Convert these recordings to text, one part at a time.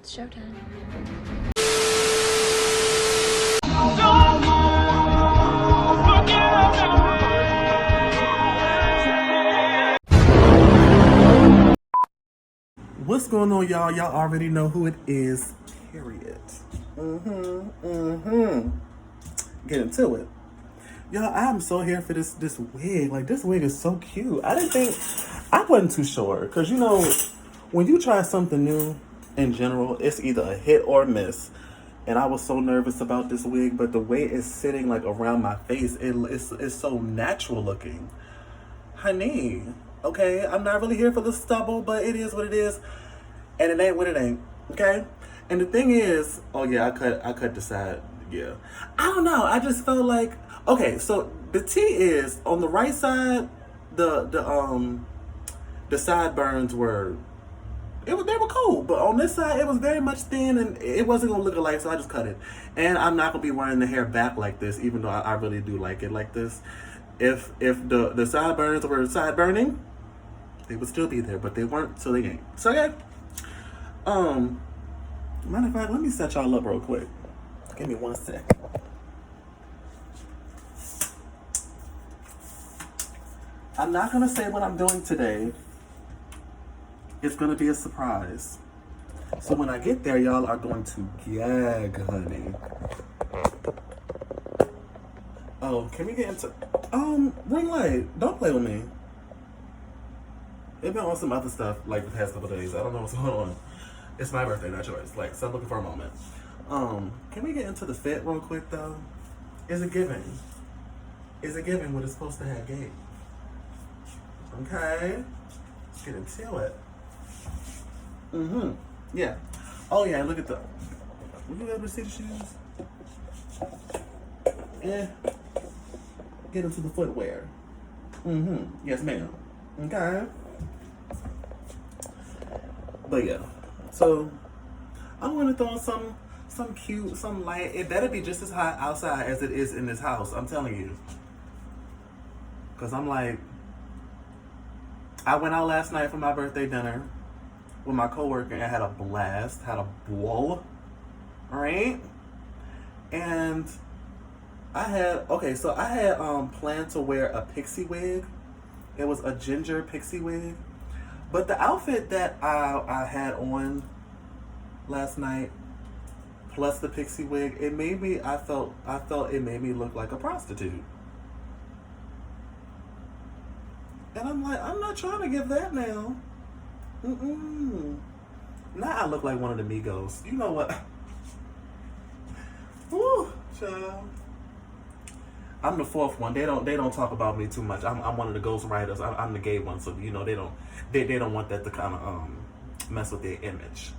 It's showtime. What's going on, y'all? Y'all already know who it is, period. Get into it. Y'all, I'm so here for this wig. Like, this wig is so cute. I wasn't too sure. Because, you know, when you try something new, in general, it's either a hit or a miss. And I was so nervous about this wig, but the way it's sitting, like, around my face, it's so natural looking. Honey, okay, I'm not really here for the stubble, but it is what it is. And it ain't what it ain't, okay? And the thing is, oh yeah, I cut the side, yeah. I don't know, I just felt like, okay, so the T is, on the right side, the sideburns were, they were cool, but on this side, it was very much thin, and it wasn't gonna look alike, so I just cut it. And I'm not gonna be wearing the hair back like this, even though I really do like it like this. If the sideburns were sideburning, they would still be there, but they weren't, so they ain't. So yeah. Matter of fact, let me set y'all up real quick. Give me 1 sec. I'm not gonna say what I'm doing today. It's gonna be a surprise. So when I get there, y'all are going to gag, honey. Oh, can we get into ring light? Don't play with me. They've been on some other stuff like the past couple days. I don't know what's going on. It's my birthday, not yours. Like, stop looking for a moment. Can we get into the fit real quick though? Is it giving? Is it giving what it's supposed to have gave? Okay. Let's get into it. Yeah. Oh yeah, look at the, will you able to see the shoes? Yeah. Get into the footwear. Yes, ma'am. Okay. But yeah. So I'm gonna throw some cute, some light. It better be just as hot outside as it is in this house. I'm telling you. Cause I'm like, I went out last night for my birthday dinner with my coworker and had a blast, had a ball, right? And I had planned to wear a pixie wig. It was a ginger pixie wig. But the outfit that I had on last night, plus the pixie wig, I felt it made me look like a prostitute. And I'm like, I'm not trying to give that now. Now I look like one of the Migos. You know what? Woo, child. I'm the fourth one. They don't talk about me too much. I'm one of the ghost writers. I'm the gay one, so you know they don't want that to kind of mess with their image.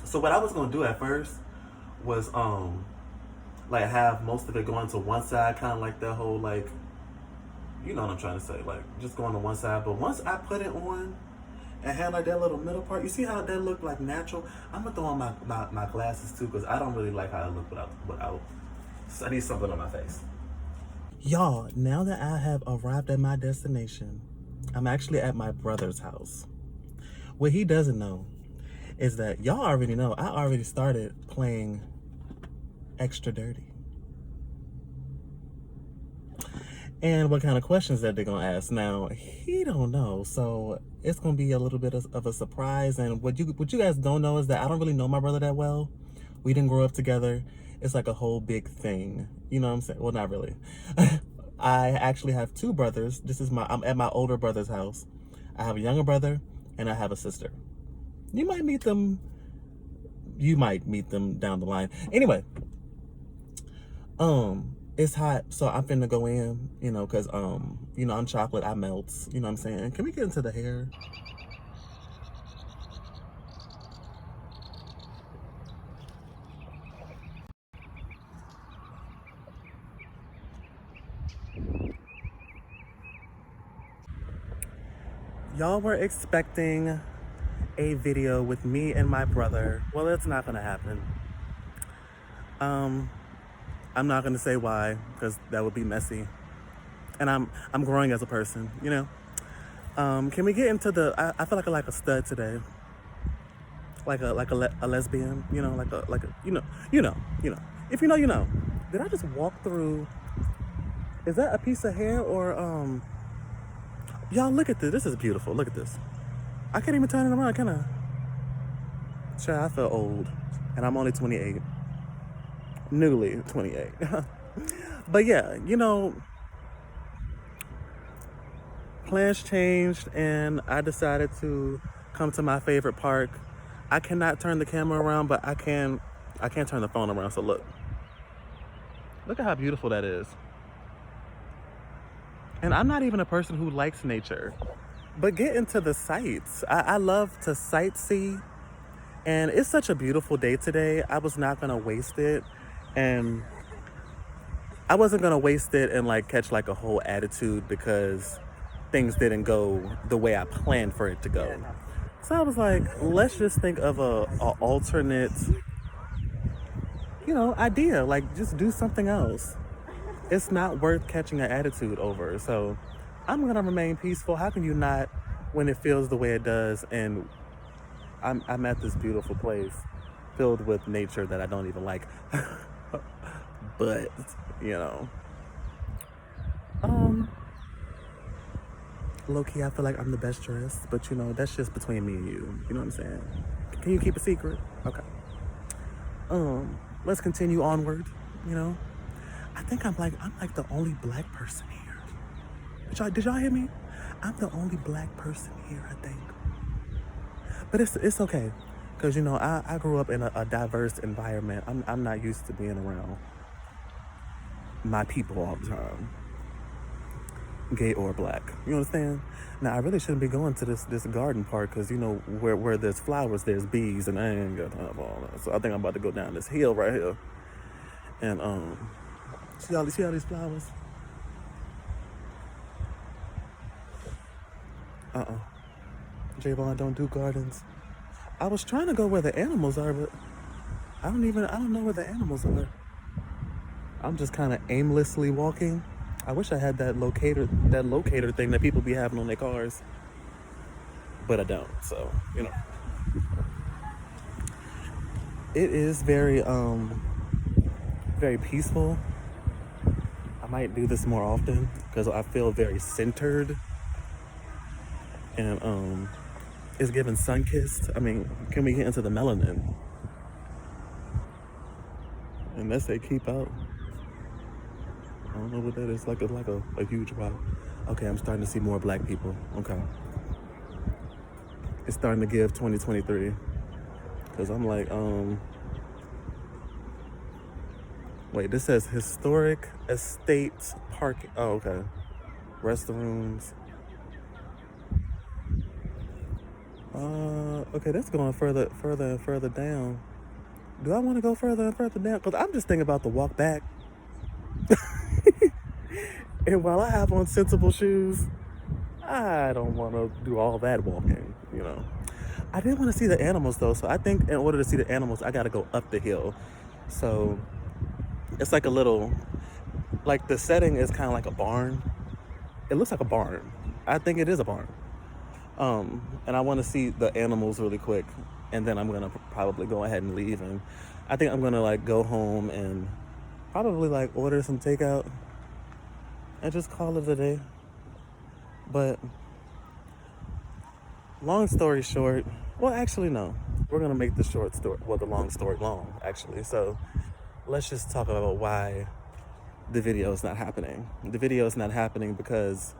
So what I was gonna do at first was like have most of it going to one side, kind of like that whole, like, you know what I'm trying to say, like just going to one side. But once I put it on and had like that little middle part, you see how that looked like natural? I'm gonna throw on my glasses too, because I don't really like how I look without. So I need something on my face. Y'all, now that I have arrived at my destination, I'm actually at my brother's house. What he doesn't know is that y'all already know I already started playing extra dirty. And what kind of questions that they're gonna ask? Now, he don't know, so it's gonna be a little bit of a surprise. And what you guys don't know is that I don't really know my brother that well. We didn't grow up together. It's like a whole big thing. You know what I'm saying? Well, not really. I actually have two brothers. I'm at my older brother's house. I have a younger brother and I have a sister. You might meet them down the line. Anyway, it's hot, so I'm finna go in, you know, cause you know, I'm chocolate, I melt, you know what I'm saying? Can we get into the hair? Y'all were expecting a video with me and my brother. Well, it's not gonna happen. I'm not gonna say why, because that would be messy. And I'm growing as a person, you know? Can we get into I feel like I like a stud today. a lesbian, you know, like a you know. If you know, you know. Did I just walk through? Is that a piece of hair or Y'all look at this. This is beautiful. Look at this. I can't even turn it around, can I? Child, I feel old, and I'm only 28, newly 28. But yeah, you know, plans changed, and I decided to come to my favorite park. I cannot turn the camera around, but I can. I can't turn the phone around. So look at how beautiful that is. And I'm not even a person who likes nature, but get into the sights. I love to sightsee, and it's such a beautiful day today. I was not gonna waste it, and I wasn't gonna waste it and like catch like a whole attitude because things didn't go the way I planned for it to go. So I was like, let's just think of a alternate, you know, idea. Like just do something else. It's not worth catching an attitude over. So I'm gonna remain peaceful. How can you not when it feels the way it does? And I'm at this beautiful place filled with nature that I don't even like. But, you know, low-key, I feel like I'm the best dressed, but you know, that's just between me and you. You know what I'm saying? Can you keep a secret? Okay. Let's continue onward, you know. I think I'm like the only black person here. Did y'all hear me? I'm the only black person here, I think. But it's okay. Cause you know, I grew up in a diverse environment. I'm not used to being around my people all the time. Gay or black. You understand? Now I really shouldn't be going to this garden park because you know where there's flowers, there's bees, and I ain't got time for all that. So I think I'm about to go down this hill right here. And see all these flowers? Javon, don't do gardens. I was trying to go where the animals are, but I don't know where the animals are. I'm just kind of aimlessly walking. I wish I had that locator thing that people be having on their cars, but I don't. So, you know, it is very peaceful. I might do this more often because I feel very centered, and it's giving sun-kissed. I mean, can we get into the melanin? And they say keep out. I don't know what that is. Like a huge wow. Okay, I'm starting to see more black people. Okay. It's starting to give 2023. Cause I'm like, wait, this says historic estate parking. Oh, okay. Restrooms. Okay, that's going further and further down. Do I want to go further and further down? Cause I'm just thinking about the walk back. And while I have on sensible shoes, I don't want to do all that walking, you know. I did want to see the animals though, so I think in order to see the animals, I got to go up the hill. So it's like a little, like the setting is kind of like a barn. It looks like a barn. I think it is a barn. And I want to see the animals really quick, and then I'm gonna probably go ahead and leave. And I think I'm gonna like go home and probably like order some takeout and just call it a day. But long story short, well, actually no, we're gonna make the long story long, actually. So let's just talk about why the video is not happening. The video is not happening because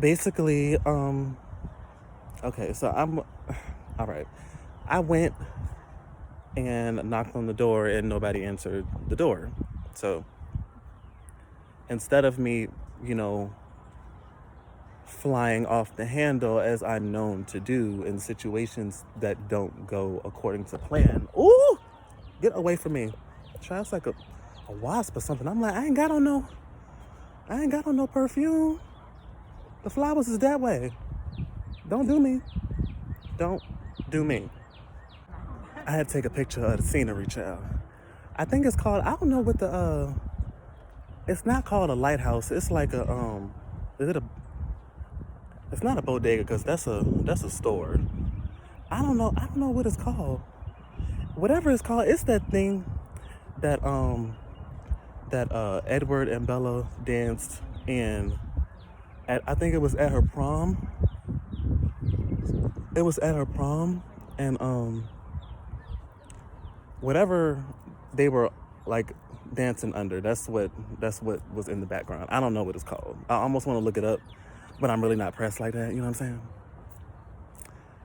basically, okay, so all right. I went and knocked on the door and nobody answered the door. So instead of me, you know, flying off the handle as I'm known to do in situations that don't go according to plan. Ooh, get away from me. Sounds like a wasp or something. I'm like, I ain't got on no perfume. The flowers is that way. Don't do me. Don't do me. I had to take a picture of the scenery, child. I think it's called, I don't know what it's not called a lighthouse. It's like it's not a bodega because that's a store. I don't know what it's called. Whatever it's called, it's that thing that Edward and Bella danced in. I think it was at her prom. It was at her prom, and whatever they were like dancing under. That's what was in the background. I don't know what it's called. I almost want to look it up, but I'm really not pressed like that. You know what I'm saying?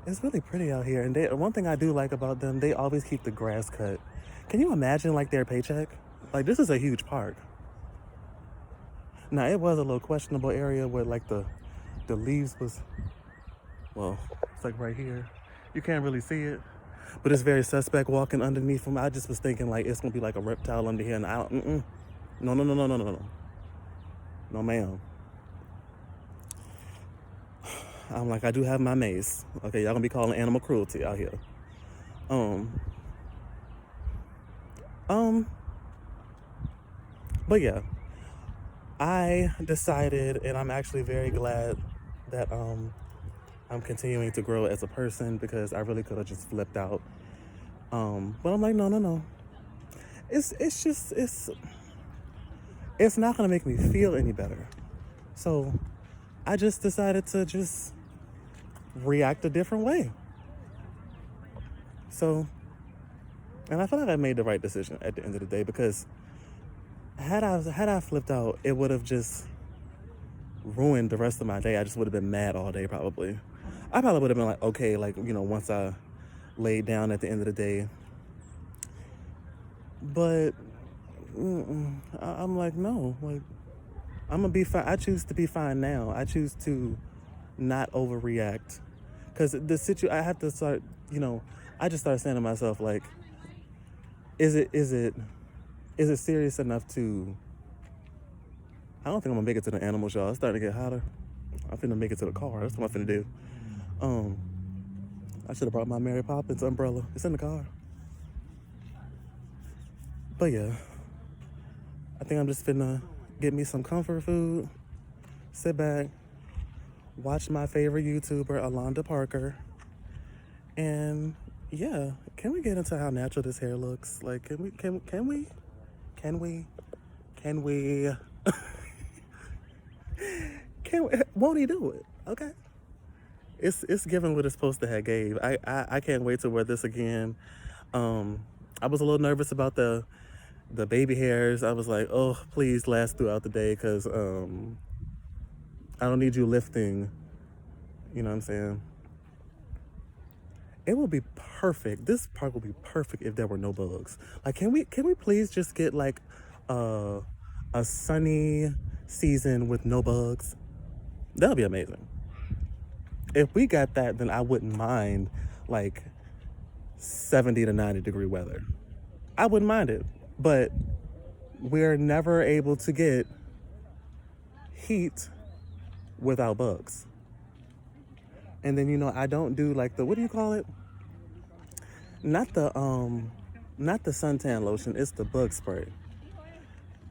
It's really pretty out here, and one thing I do like about them, they always keep the grass cut. Can you imagine like their paycheck? Like this is a huge park. Now it was a little questionable area where like the leaves was, well, it's like right here. You can't really see it, but it's very suspect walking underneath them. I just was thinking like it's gonna be like a reptile under here, and I don't. No, no, no, no, no, no, no, no, ma'am. I'm like, I do have my mace. Okay, y'all gonna be calling animal cruelty out here. Um, um, but yeah, I decided, and I'm actually very glad that I'm continuing to grow as a person because I really could have just flipped out. But I'm like, no, no, no. It's just it's not gonna make me feel any better. So I just decided to just react a different way. So, and I feel like I made the right decision at the end of the day because had I flipped out, it would have just ruined the rest of my day. I just would have been mad all day probably. I probably would have been like, okay, like once I laid down at the end of the day. But I'm like, no, like I'm gonna be fine. I choose to be fine now. I choose to not overreact because I have to start. I just started saying to myself like, is it serious enough to? I don't think I'm gonna make it to the animals, y'all. It's starting to get hotter. I'm finna make it to the car. That's what I'm finna do. I should have brought my Mary Poppins umbrella. It's in the car. But yeah, I think I'm just finna get me some comfort food, sit back, watch my favorite YouTuber, Alonda Parker, and yeah, can we get into how natural this hair looks? Like, can we, can we, can we, can we, can we, won't he do it? Okay. It's given what it's supposed to have gave. I can't wait to wear this again. I was a little nervous about the baby hairs. I was like, oh, please last throughout the day because I don't need you lifting. You know what I'm saying? It will be perfect. This park will be perfect if there were no bugs. Like, can we please just get like a sunny season with no bugs? That would be amazing. If we got that, then I wouldn't mind like 70 to 90 degree weather. I wouldn't mind it. But we're never able to get heat without bugs. And then I don't do like what do you call it? Not the suntan lotion, it's the bug spray.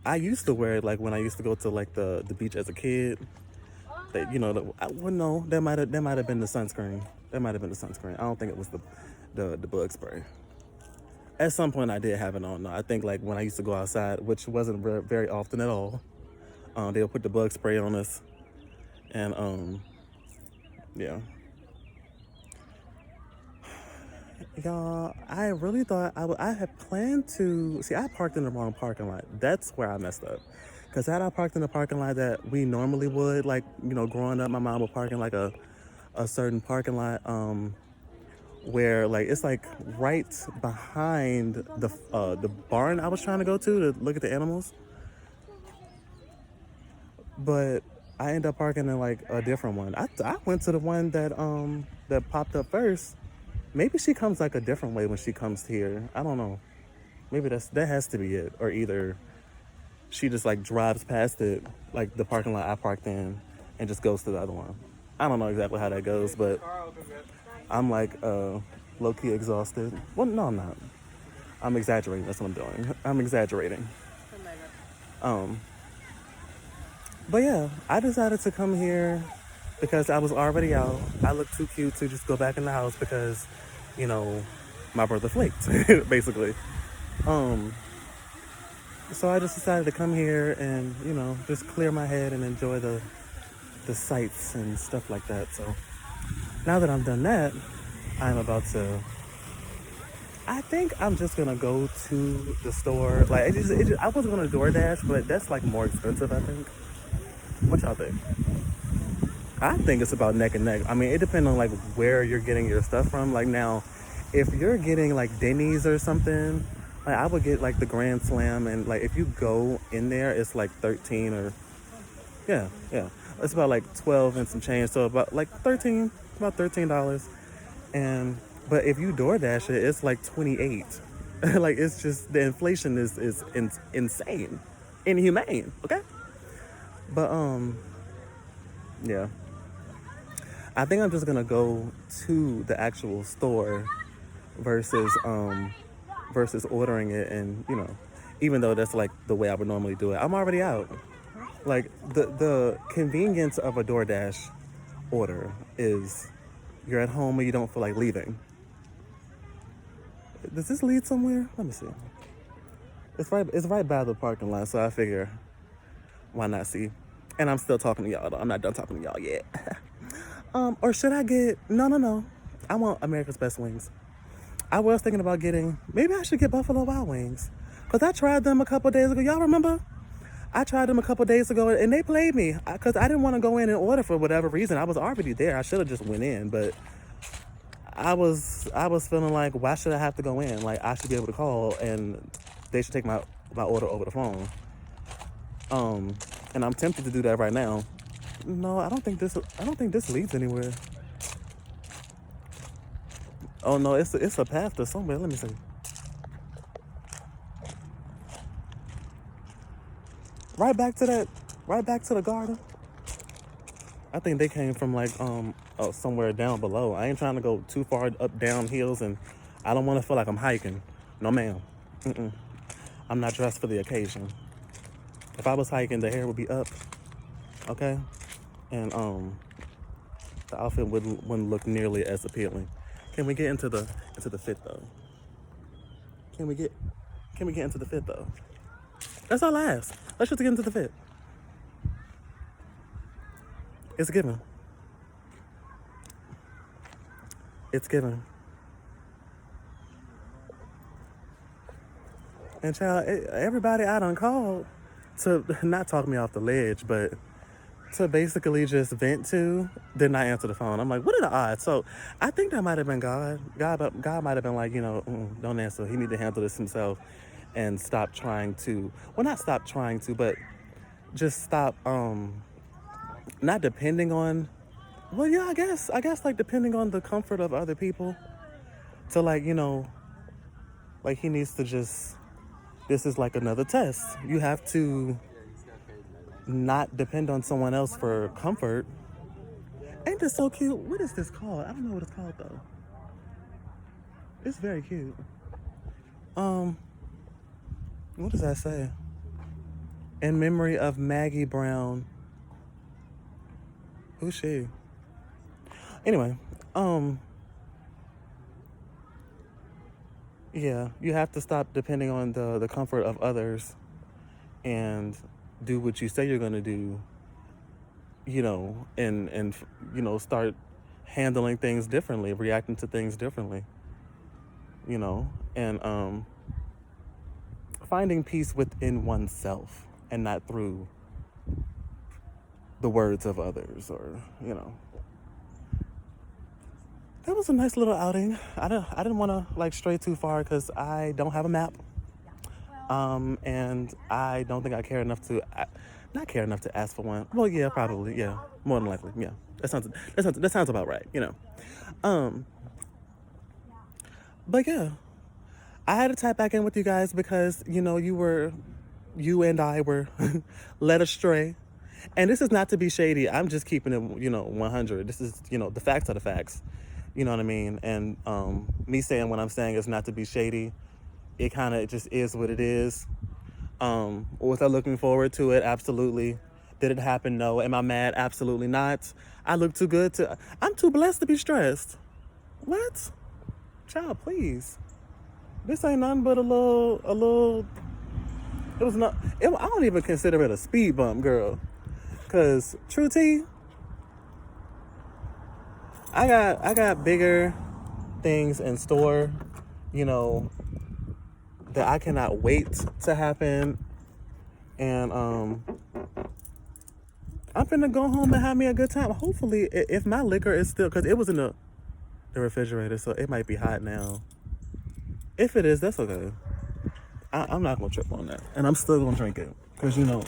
I used to wear it like when I used to go to like the beach as a kid. That no, that might have been the sunscreen. That might have been the sunscreen. I don't think it was the bug spray. At some point I did have it on. I think like when I used to go outside, which wasn't very often at all, they'll put the bug spray on us. And yeah. Y'all, I really thought I had planned to see. I parked in the wrong parking lot. That's where I messed up. Cause had I parked in the parking lot that we normally would, like growing up, my mom would park in like a certain parking lot, where like it's like right behind the barn I was trying to go to look at the animals. But I ended up parking in like a different one. I went to the one that popped up first. Maybe she comes like a different way when she comes here. I don't know. Maybe that has to be it. Or either she just like drives past it, like the parking lot I parked in, and just goes to the other one. I don't know exactly how that goes, but I'm like low-key exhausted. Well, no, I'm not. I'm exaggerating. That's what I'm doing. I'm exaggerating. But yeah, I decided to come here because I was already out. I looked too cute to just go back in the house because, you know, my brother flaked, basically. Um, so I just decided to come here and, you know, just clear my head and enjoy the sights and stuff like that. So now that I'm done that, I'm about to. I think I'm just gonna go to the store. Like I was gonna DoorDash, but that's like more expensive. I think. What y'all think? I think it's about neck and neck. I mean, it depends on like where you're getting your stuff from. Like now, if you're getting like Denny's or something, like I would get like the Grand Slam, and like if you go in there, it's like 13 or yeah, it's about like 12 and some change. So about like 13, about $13. And but if you DoorDash it, it's like 28. Like it's just the inflation is insane, inhumane. Okay, but yeah. I think I'm just gonna go to the actual store versus versus ordering it, and you know, even though that's like the way I would normally do it, I'm already out. Like the convenience of a DoorDash order is you're at home and you don't feel like leaving. Does this lead somewhere? Let me see. It's right by the parking lot, so I figure why not see? And I'm still talking to y'all though. I'm not done talking to y'all yet. Or should I get no. I want America's Best Wings. I was thinking about getting, maybe I should get Buffalo Wild Wings. Because I tried them a couple days ago. Y'all remember? I tried them a couple days ago and they played me. Because I didn't want to go in and order for whatever reason. I was already there. I should have just went in. But I was feeling like, why should I have to go in? Like, I should be able to call and they should take my order over the phone. And I'm tempted to do that right now. No, I don't think this leads anywhere. Oh no, it's a path to somewhere. Let me see. Right back to the garden. I think they came from like somewhere down below. I ain't trying to go too far up down hills, and I don't want to feel like I'm hiking. No ma'am. I'm not dressed for the occasion. If I was hiking, the hair would be up. Okay? And the outfit wouldn't look nearly as appealing. Can we get into the fit though? Can we get into the fit though? That's all I ask. Let's just get into the fit. It's a given. It's given. And child, everybody I done called to not talk me off the ledge, but to basically just vent to, did not answer the phone. I'm like, what are the odds? So I think that might have been God. God might have been like, you know, don't answer. He need to handle this himself and stop trying to, well, not stop trying to, but just stop not depending on, well, yeah, I guess like depending on the comfort of other people to like, you know, like he needs to just, this is like another test. You have to not depend on someone else for comfort. Ain't this so cute? What is this called? I don't know what it's called though. It's very cute. What does that say? In memory of Maggie Brown. Who's she? Anyway, yeah, you have to stop depending on the comfort of others and do what you say you're gonna do, you know, and you know, start handling things differently, reacting to things differently, you know, and finding peace within oneself and not through the words of others, or, you know. That was a nice little outing. I didn't want to like stray too far because I don't have a map. And I don't think I care enough to, not care enough to ask for one. Well, yeah, probably, yeah, more than likely, yeah. That sounds about right, you know. But yeah, I had to tap back in with you guys because you know you and I were led astray, and this is not to be shady. I'm just keeping it, you know, 100. This is, you know, the facts are the facts. You know what I mean? And me saying what I'm saying is not to be shady. It kind of just is what it is. Was I looking forward to it? Absolutely. Did it happen? No. Am I mad? Absolutely not. I look too good to... I'm too blessed to be stressed. What? Child, please. This ain't nothing but a little... It was not... I don't even consider it a speed bump, girl. Because, true tea, I got bigger things in store, you know, that I cannot wait to happen. And I'm finna go home and have me a good time. Hopefully, if my liquor is still, because it was in the refrigerator, so it might be hot now. If it is, that's okay. I'm not gonna trip on that, and I'm still gonna drink it, because you know.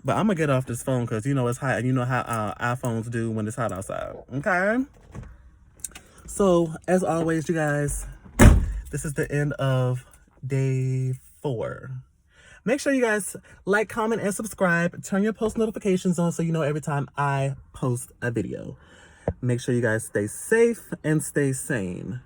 But I'm gonna get off this phone because you know it's hot, and you know how iPhones do when it's hot outside. Okay. So as always, you guys, this is the end of day 4. Make sure you guys like, comment, and subscribe. Turn your post notifications on so you know every time I post a video. Make sure you guys stay safe and stay sane.